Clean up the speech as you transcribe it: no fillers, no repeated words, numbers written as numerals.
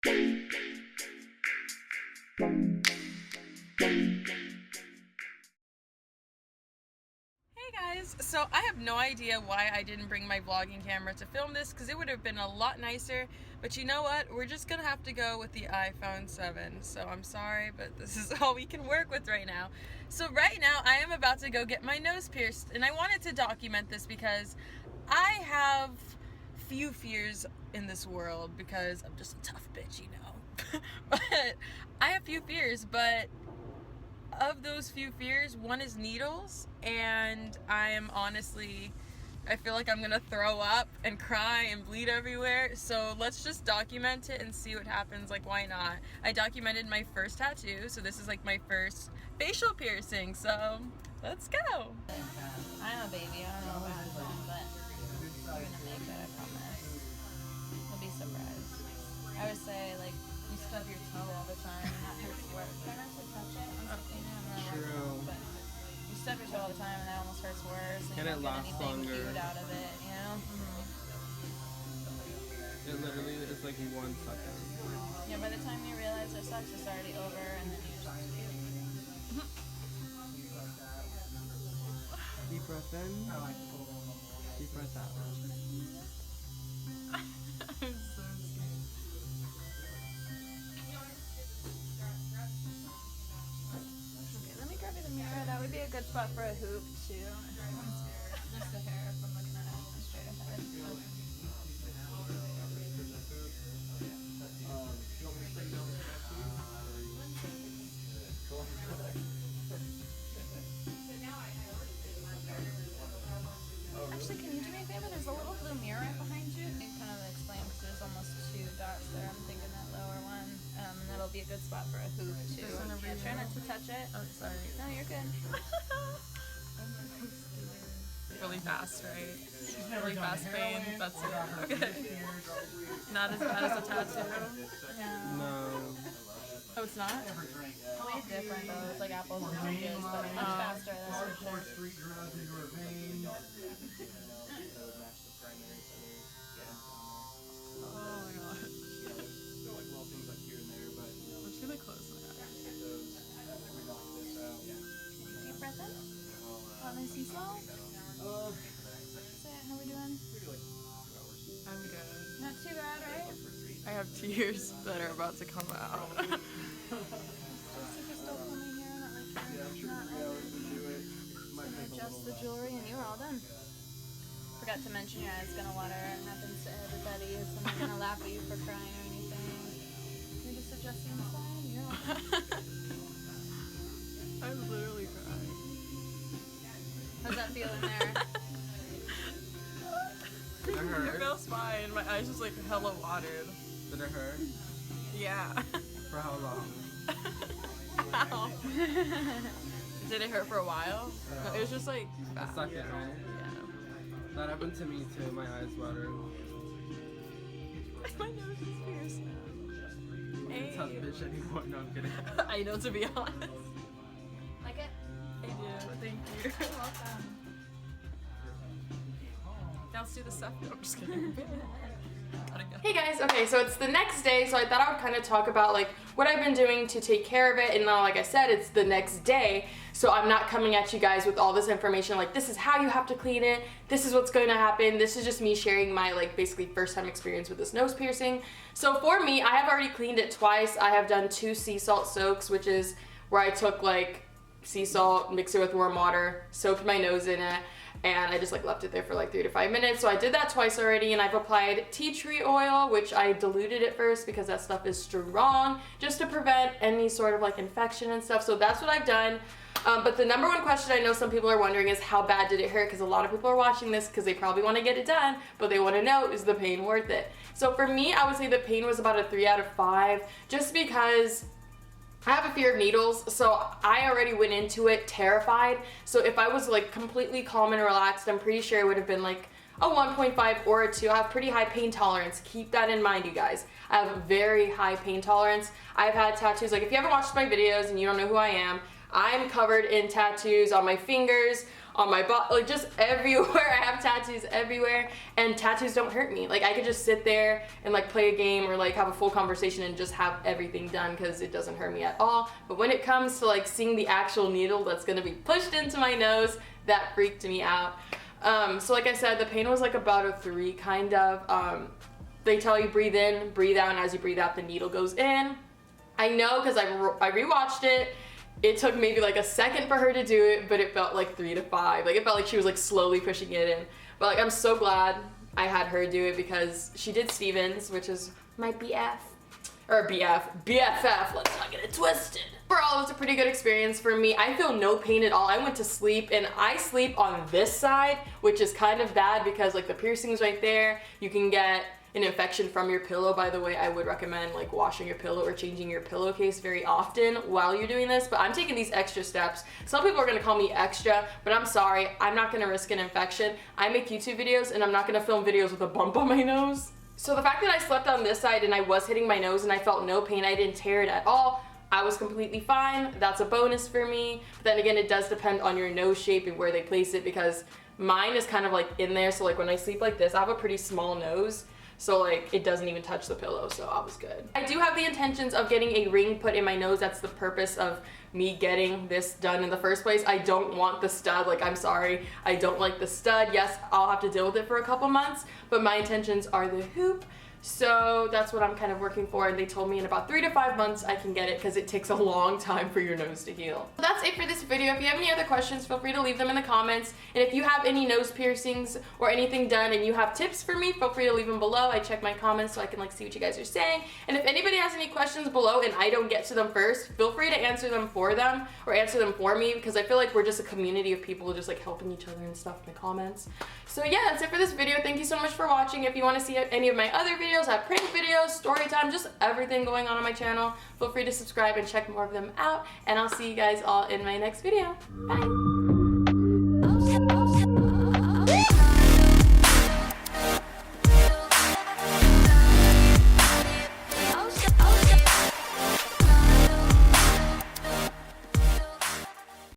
So I have no idea why I didn't bring my vlogging camera to film this, because it would have been a lot nicer, but you know what, we're just gonna have to go with the iPhone 7, so I'm sorry, but this is all we can work with right now. So right now I am about to go get my nose pierced, and I wanted to document this because I have few fears in this world because I'm just a tough bitch, you know. But I have few fears, but of those few fears, one is needles, and I feel like I'm gonna throw up and cry and bleed everywhere, so let's just document it and see what happens. Like, why not? I documented my first tattoo, so this is like my first facial piercing, so let's go. I'm a baby, I don't know what happened, but you're gonna make it, I promise. You'll be surprised. I would say, like, you stub your toe all the time and that hurts worse. Try not to touch it. True. But you stub your toe all the time and that almost hurts worse. And it lasts longer. Cute out of it, you know? It literally is like 1 second. Yeah, by the time you realize it sucks, it's already over, and then you just Deep breath in. Deep breath out. I'm so scared. that would be a good spot for a hoop too. Just the hair if I'm looking at it straight ahead. Actually, can you do me a favor? There's a little blue mirror right behind you. You can kind of explain because there's almost 2 dots there. I'm thinking that lower one. And that'll be a good spot for a hoop too. Yeah, try not to touch it. Oh, sorry. No, you're good. Really fast, right? Really fast pain. That's it. Okay. Not as bad as a tattoo. No. Oh, it's not? Way different though. It's like apples and oranges, but much faster. That's for sure. Oh my god. I'm just gonna close my eyes. Deep breath in. Nice and slow. Say it. How we doing? I'm good. Not too bad, right? I have tears that are about to come out. If you're still coming here, not like you're not adjust the jewelry, and you're all done. Forgot to mention your eyes gonna water. It happens to everybody. Someone's gonna laugh at you for crying or anything. You're just adjusting the side. You're all done. I'm literally crying. How's that feel in there? Did it hurt? It feels fine. My eyes just like hella watered. Did it hurt? Yeah. For how long? Ow. Did it hurt for a while? No, it was just like A second, right? Yeah. That happened to me too. My eyes watered. My nose is pierced now. Hey. Tough bitch anymore. No, I'm kidding. I know, to be honest. Like it? I do. Thank you. You're welcome. Now let's do the stuff. No, I'm just kidding. Hey guys, okay, so it's the next day, so I thought I would kind of talk about like what I've been doing to take care of it, and now like I said, it's the next day, so I'm not coming at you guys with all this information like this is how you have to clean it, this is what's going to happen. This is just me sharing my like basically first time experience with this nose piercing. So for me, I have already cleaned it twice. I have done 2 sea salt soaks, which is where I took like sea salt, mixed it with warm water, soaked my nose in it, and I just like left it there for like 3 to 5 minutes. So I did that twice already, and I've applied tea tree oil, which I diluted it first because that stuff is strong, just to prevent any sort of like infection and stuff. So that's what I've done. But the number one question I know some people are wondering is how bad did it hurt? Because a lot of people are watching this because they probably want to get it done, but they want to know, is the pain worth it? So for me, I would say the pain was about a 3 out of 5, just because I have a fear of needles, so I already went into it terrified. So if I was like completely calm and relaxed, I'm pretty sure it would have been like a 1.5 or a 2. I have pretty high pain tolerance. Keep that in mind, you guys. I have a very high pain tolerance. I've had tattoos, like if you haven't watched my videos and you don't know who I am, I'm covered in tattoos on my fingers, on my body, like just everywhere. I have tattoos everywhere, and tattoos don't hurt me. Like I could just sit there and like play a game or like have a full conversation and just have everything done because it doesn't hurt me at all. But when it comes to like seeing the actual needle that's gonna be pushed into my nose, that freaked me out. So like I said, the pain was like about a 3 kind of. They tell you breathe in, breathe out, and as you breathe out, the needle goes in. I know because I rewatched it. It took maybe like a second for her to do it, but it felt like 3 to 5. Like it felt like she was like slowly pushing it in. But like I'm so glad I had her do it because she did Stevens, which is my BF. Or BFF, let's not get it twisted. Overall, it was a pretty good experience for me. I feel no pain at all. I went to sleep and I sleep on this side, which is kind of bad because like the piercing's right there. You can get an infection from your pillow. By the way, I would recommend like washing your pillow or changing your pillowcase very often while you're doing this, but I'm taking these extra steps. Some people are gonna call me extra, but I'm sorry, I'm not gonna risk an infection. I make YouTube videos and I'm not gonna film videos with a bump on my nose. So the fact that I slept on this side and I was hitting my nose and I felt no pain, I didn't tear it at all, I was completely fine. That's a bonus for me. But then again, it does depend on your nose shape and where they place it because mine is kind of like in there. So like when I sleep like this, I have a pretty small nose. So like it doesn't even touch the pillow, so I was good. I do have the intentions of getting a ring put in my nose. That's the purpose of me getting this done in the first place. I don't want the stud, like I'm sorry, I don't like the stud. Yes, I'll have to deal with it for a couple months, but my intentions are the hoop. So that's what I'm kind of working for, and they told me in about 3 to 5 months I can get it because it takes a long time for your nose to heal. So that's it for this video. If you have any other questions, feel free to leave them in the comments. And if you have any nose piercings or anything done and you have tips for me, feel free to leave them below. I check my comments so I can like see what you guys are saying. And if anybody has any questions below and I don't get to them first, feel free to answer them for them or answer them for me because I feel like we're just a community of people just like helping each other and stuff in the comments. So yeah, that's it for this video. Thank you so much for watching. If you want to see any of my other videos, I have prank videos, story time, just everything going on my channel, feel free to subscribe and check more of them out. And I'll see you guys all in my next video. Bye!